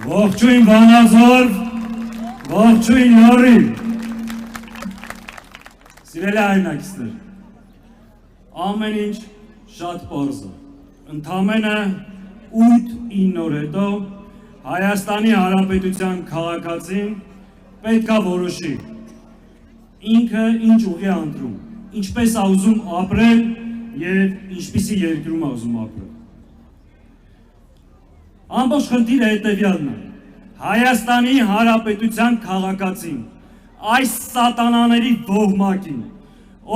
Ողջույն Վանաձոր, ողջույն Լոռի։ Սիրելի հայրենակիցներ, ամեն ինչ շատ պարզ է։ Ընդամենը 8-9 օր հետո Հայաստանի Հանրապետության քաղաքացին պետք է որոշի ինքը ինչ ուղի է ընտրում, ինչպես է ուզում ապրել և ինչպիսի երկրում է ուզում ապրել։ Ամբողջ խնդիրը հետևյալն է, Հայաստանի Հանրապետության քաղաքացին, այս սատանաների ոհմակին,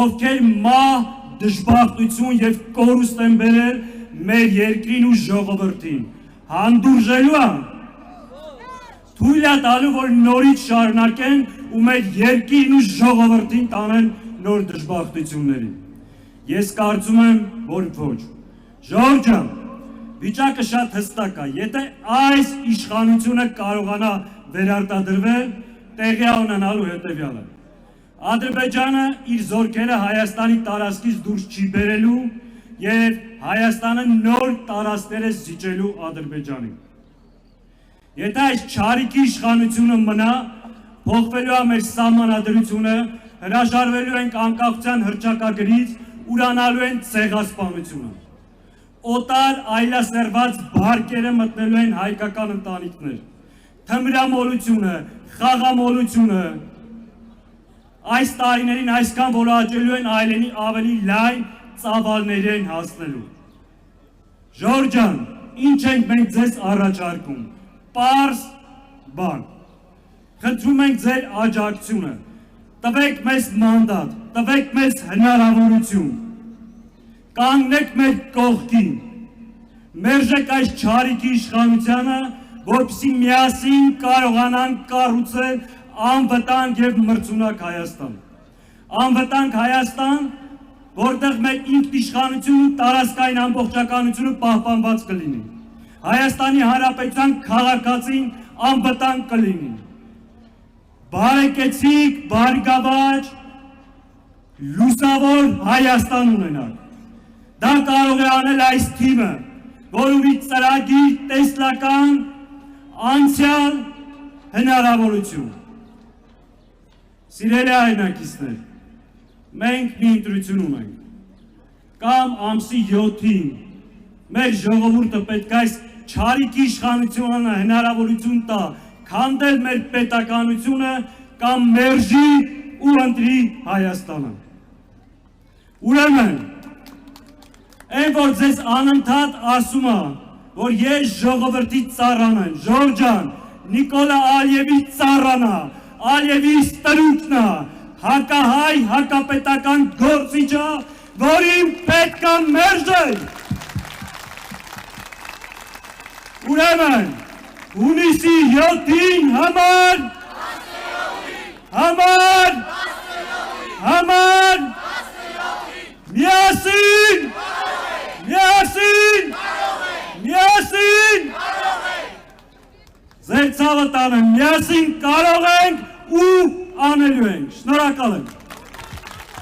ովքեր մահ, դժբախտություն և կորուստ են բերել մեր երկրին ու ժողովրդին, հանդուրժելու է, թույլ է տալու, որ նորից շարունակեն ու մեր երկիրն ու ժողովրդին տանեն նոր դժբախտություններին։ Ես կարծում եմ, որ ոչ։ Ժողովուրդ ջան, վիճակը շատ հստակ է, եթե այս իշխանությունը կարողանա վերարտադրվել, տեղի է ունենալու հետևյալը։ Ադրբեջանը իր զորքերը Հայաստանի տարածքից դուրս չի բերելու և Հայաստանը նոր տարածքներ է զիջելու Ադրբեջանին։ Եթե այս չարիքի իշխանությունը մնա, փոխվելու է մեր սահմանադրությունը, հրաժարվելու ենք անկախության հռչակագրից, ուրանալու են ցեղասպանությունը։ Օտար այլասերված բարկերը մտնելու են հայկական ընտանիքներ, թմրամոլությունը, խաղամոլությունը, այս տարիներին այսքան որոհաճելու են այլենի ավելի լայն ծավալների են հասնելու։ Ժողովուրդ ջան, ինչ ենք մենք ձեզ առաջարկում, պարզ բան, խնդրում ենք ձեր աջակցությունը, տվեք մեզ մանդատ, տվեք մեզ հնարավորություն, կանգնեք մեր կողքին, մերժեք այս չարիքի իշխանությանը, որպեսզի միասին կարողանան կառուցել անվտանգ և մրցունակ Հայաստան։ Անվտանգ Հայաստան, որտեղ մեր ինքնիշխանությունն ու տարածքային ամբողջականությունը պահպանված կլինի։ Հայաստանի Հանրապետության քաղաքացին անվտանգ կլինի։ Բարեկեցիկ, բարգավաճ, լուսավոր Հայաստան ունենանք։ Դա կարող է անել այս թիմը, որ ունի ծրագիր, տեսլական, անցյալ հնարավորություն։ Սիրելի հայրենակիցներ, մենք մի ընտրություն ունենք, կամ ամսի 7-ին մեր ժողովուրդը պետք է այս չարիքի իշխանությանը հնարավորություն տա քանդել մեր պետականությունը կամ մերժի ու ընտրի Հայաստանը։ Ուրեմն, այն որ ձեզ անընդհատ ասում է, որ ես ժողովրդի ծառան եմ, Ժողովուրդ ջան, Նիկոլա Ալիևի ծառան է, Ալիևի ստրուկն է, հակահայ, հակապետական գործիչը, որին պետք է մերժել։ Ուրեմն, հունիսի 7-ին միասին, ձեր ցավը տանեմ, միասին կարող ենք ու անելու ենք, շնորհակալ եմ։